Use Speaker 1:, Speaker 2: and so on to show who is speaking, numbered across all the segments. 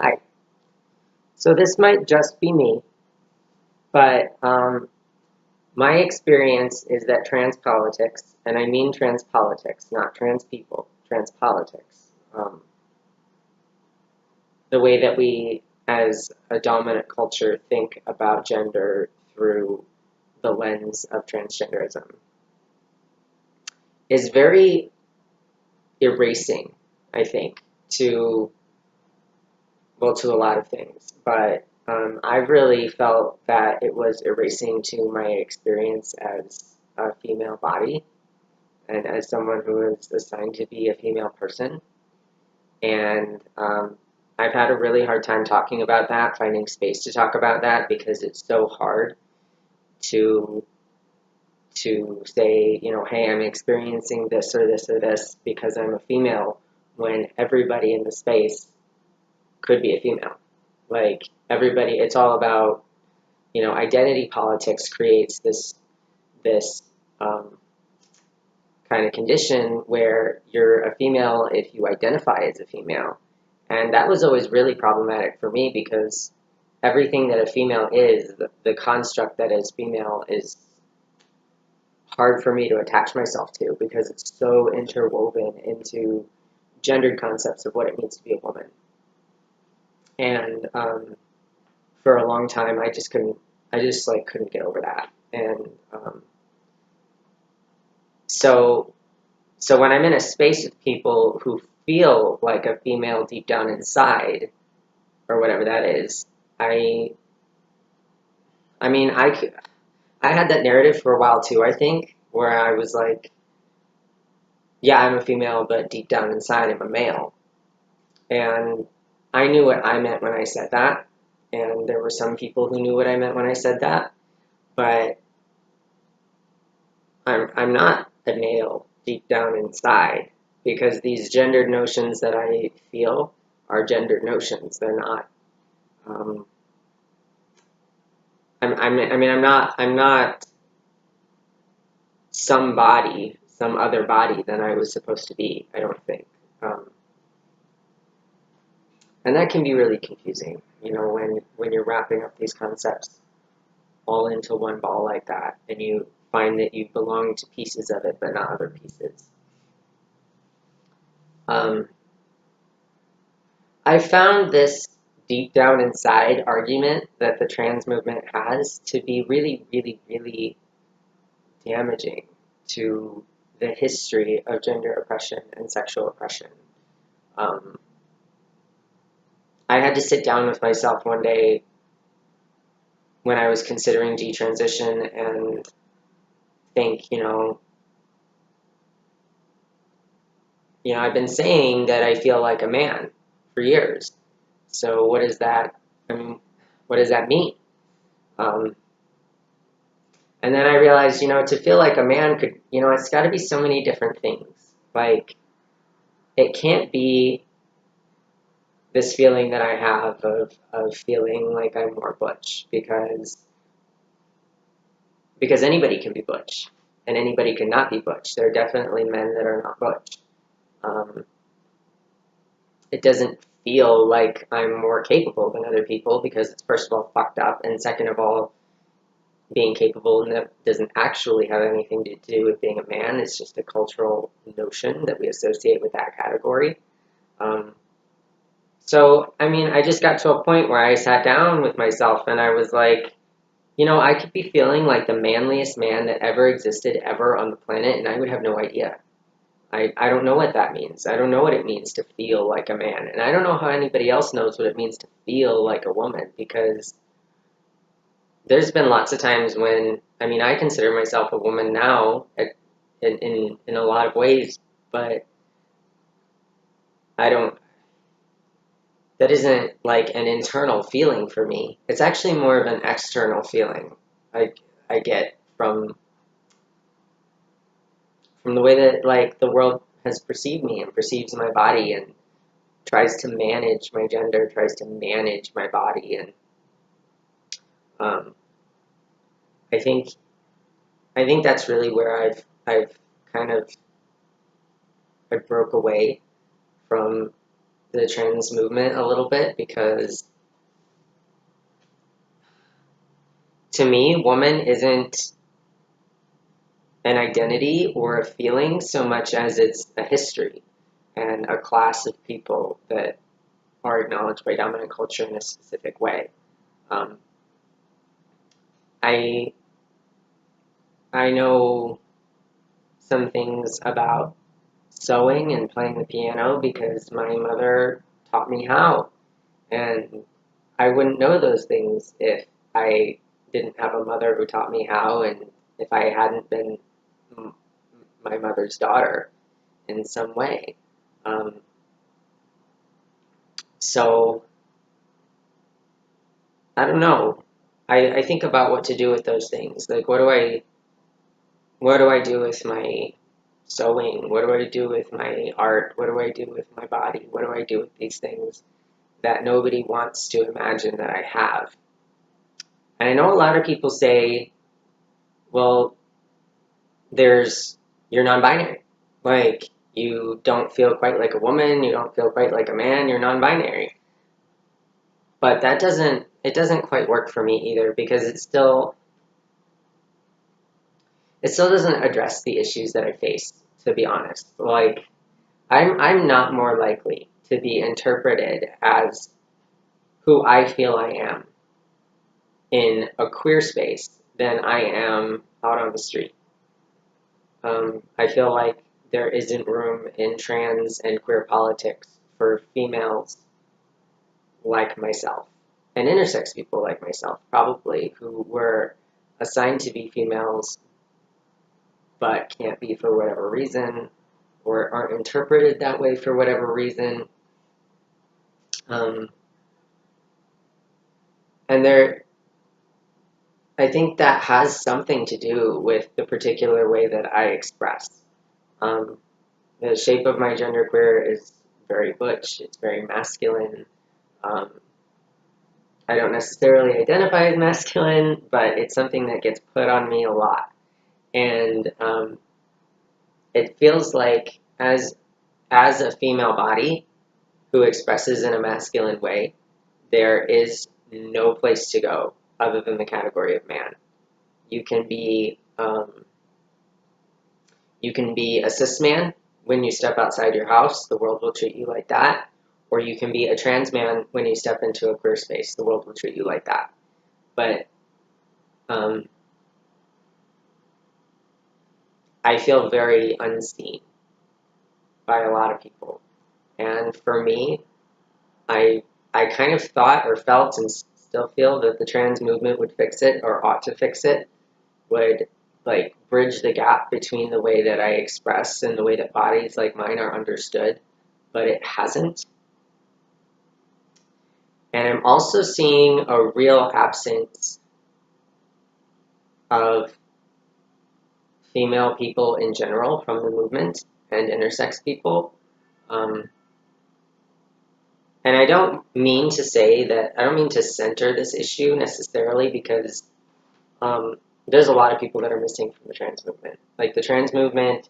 Speaker 1: Hi. So this might just be me, but my experience is that trans politics, and I mean trans politics, not trans people, trans politics, the way that we as a dominant culture think about gender through the lens of transgenderism, is very erasing, I think, to to a lot of things, but I've really felt that it was erasing to my experience as a female body and as someone who is assigned to be a female person. And I've had a really hard time talking about that, finding space to talk about that because it's so hard to say, hey, I'm experiencing this or this or this because I'm a female when everybody in the space could be a female. Like everybody, it's all about, identity politics creates this kind of condition where you're a female if you identify as a female. And that was always really problematic for me because everything that a female is, the construct that is female is hard for me to attach myself to because it's so interwoven into gendered concepts of what it means to be a woman. And for a long time, I just like couldn't get over that. And so when I'm in a space with people who feel like a female deep down inside, or whatever that is, I mean, I had that narrative for a while too, I think, where I was like, yeah, I'm a female, but deep down inside, I'm a male. And I knew what I meant when I said that, and there were some people who knew what I meant when I said that, but I'm not a male deep down inside because these gendered notions that I feel are gendered notions. They're not. I'm not some other body than I was supposed to be. I don't think, and that can be really confusing. When you're wrapping up these concepts all into one ball like that, and you find that you belong to pieces of it, but not other pieces. Um, I found this deep down inside argument that the trans movement has to be really, really, really damaging to the history of gender oppression and sexual oppression. Um, I had to sit down with myself one day when I was considering detransition and think, I've been saying that I feel like a man for years. So what does that? I mean, what does that mean? Um, and then I realized, to feel like a man could, it's got to be so many different things. Like, it can't be this feeling that I have of feeling like I'm more butch because anybody can be butch and anybody can not be butch. There are definitely men that are not butch. Um, it doesn't feel like I'm more capable than other people because it's first of all fucked up, and second of all, being capable doesn't actually have anything to do with being a man. It's just a cultural notion that we associate with that category. Um, I just got to a point where I sat down with myself and I was like, I could be feeling like the manliest man that ever existed ever on the planet, and I would have no idea. I don't know what that means. I don't know what it means to feel like a man. And I don't know how anybody else knows what it means to feel like a woman because there's been lots of times when, I consider myself a woman now in a lot of ways, but I don't, that isn't like an internal feeling for me. It's actually more of an external feeling I get from the way that like the world has perceived me and perceives my body and tries to manage my gender, tries to manage my body, and um, I think that's really where I've kind of I broke away from the trans movement a little bit, because to me, woman isn't an identity or a feeling so much as it's a history and a class of people that are acknowledged by dominant culture in a specific way. Um, I I know some things about sewing and playing the piano because my mother taught me how, and I wouldn't know those things if I didn't have a mother who taught me how, and if I hadn't been my mother's daughter in some way. Um, so I don't know. I think about what to do with those things. Like, what do I do with my sewing? What do I do with my art? What do I do with my body? What do I do with these things that nobody wants to imagine that I have? And I know a lot of people say, well, you're non-binary. Like, you don't feel quite like a woman, you don't feel quite like a man, you're non-binary. But it doesn't quite work for me either, because it still doesn't address the issues that I face, to be honest. Like, I'm not more likely to be interpreted as who I feel I am in a queer space than I am out on the street. I feel like there isn't room in trans and queer politics for females like myself, and intersex people like myself, probably, who were assigned to be females but can't be for whatever reason, or aren't interpreted that way for whatever reason. Um, and I think that has something to do with the particular way that I express. Um, the shape of my genderqueer is very butch, it's very masculine. Um, I don't necessarily identify as masculine, but it's something that gets put on me a lot. And it feels like as a female body who expresses in a masculine way, there is no place to go other than the category of man. You can be a cis man when you step outside your house. The world will treat you like that. Or you can be a trans man when you step into a queer space. The world will treat you like that. But I feel very unseen by a lot of people. And for me, I kind of thought or felt and still feel that the trans movement would fix it, or ought to fix it, would like bridge the gap between the way that I express and the way that bodies like mine are understood, but it hasn't. And I'm also seeing a real absence of female people in general from the movement, and intersex people. And I don't mean to center this issue necessarily, because there's a lot of people that are missing from the trans movement. Like, the trans movement,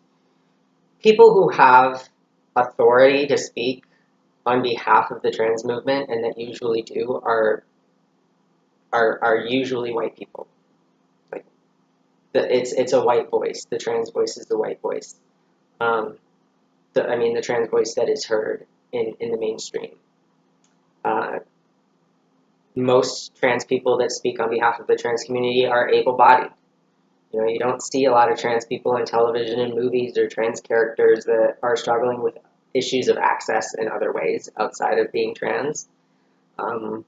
Speaker 1: people who have authority to speak on behalf of the trans movement, and that usually do, are usually white people. Like, it's a white voice. The trans voice is the white voice. The trans voice that is heard in the mainstream. Most trans people that speak on behalf of the trans community are able-bodied. You know, you don't see a lot of trans people on television and movies, or trans characters that are struggling with issues of access in other ways outside of being trans. I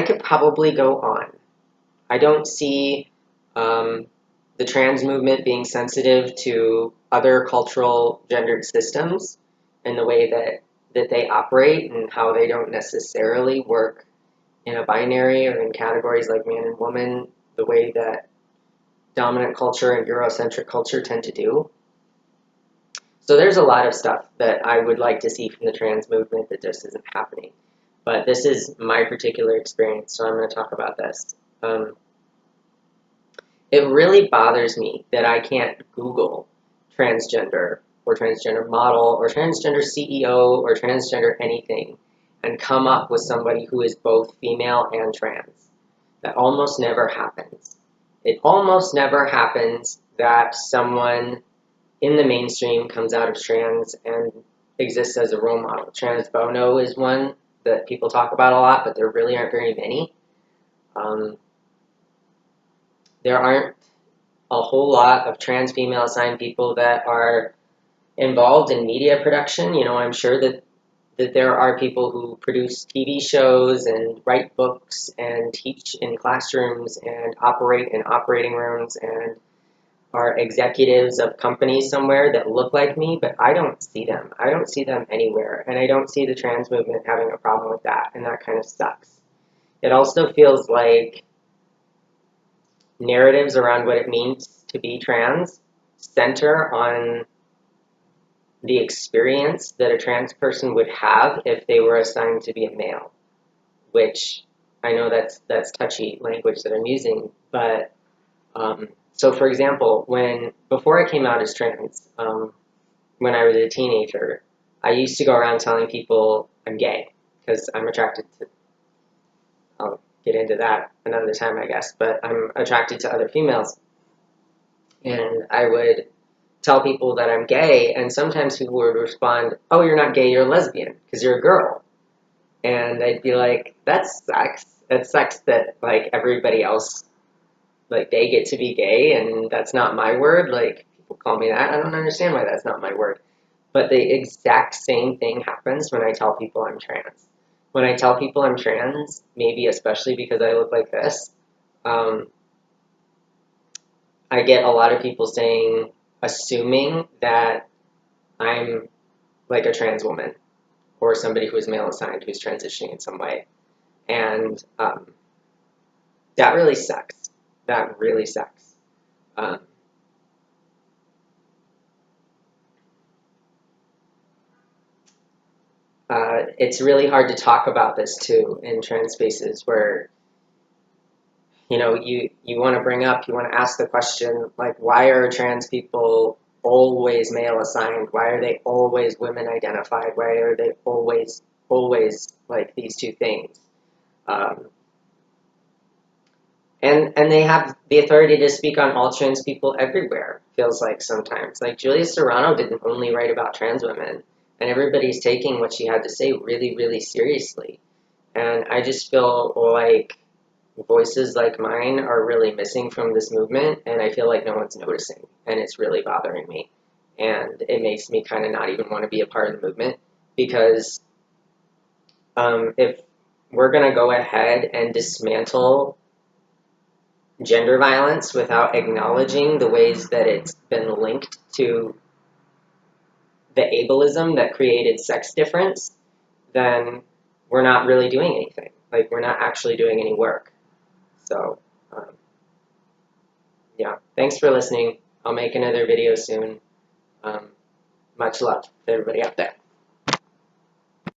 Speaker 1: could probably go on. I don't see the trans movement being sensitive to other cultural gendered systems and the way that they operate, and how they don't necessarily work in a binary or in categories like man and woman, the way that dominant culture and Eurocentric culture tend to do. So there's a lot of stuff that I would like to see from the trans movement that just isn't happening. But this is my particular experience, so I'm going to talk about this. It really bothers me that I can't Google transgender or transgender model or transgender CEO or transgender anything and come up with somebody who is both female and trans. That almost never happens. It almost never happens that someone in the mainstream comes out of trans and exists as a role model. Trans bono is one that people talk about a lot, but there really aren't very many. There aren't a whole lot of trans female assigned people that are involved in media production. You know, I'm sure that there are people who produce TV shows and write books and teach in classrooms and operate in operating rooms and are executives of companies somewhere that look like me, but I don't see them. I don't see them anywhere, and I don't see the trans movement having a problem with that, and that kind of sucks. It also feels like narratives around what it means to be trans center on the experience that a trans person would have if they were assigned to be a male, which I know that's touchy language that I'm using, but so for example, before I came out as trans, when I was a teenager, I used to go around telling people I'm gay because I'm attracted to, I'll get into that another time, I guess, but I'm attracted to other females. And I would tell people that I'm gay, and sometimes people would respond, "Oh, you're not gay, you're lesbian, because you're a girl." And I'd be like, that sucks. It sucks that, like, everybody else, like, they get to be gay, and that's not my word. Like, people call me that. I don't understand why that's not my word. But the exact same thing happens when I tell people I'm trans. When I tell people I'm trans, maybe especially because I look like this, I get a lot of people assuming that I'm like a trans woman or somebody who is male assigned who's transitioning in some way. And that really sucks. That really sucks. It's really hard to talk about this too in trans spaces where, you know, you want to ask the question, like, why are trans people always male assigned? Why are they always women identified? Why are they always like these two things? And they have the authority to speak on all trans people everywhere, feels like sometimes. Like Julia Serrano didn't only write about trans women, and everybody's taking what she had to say really, really seriously. And I just feel like voices like mine are really missing from this movement, and I feel like no one's noticing, and it's really bothering me. And it makes me kind of not even want to be a part of the movement, because if we're going to go ahead and dismantle gender violence without acknowledging the ways that it's been linked to the ableism that created sex difference, then we're not really doing anything. Like, we're not actually doing any work. So, yeah, thanks for listening. I'll make another video soon. Much love to everybody out there.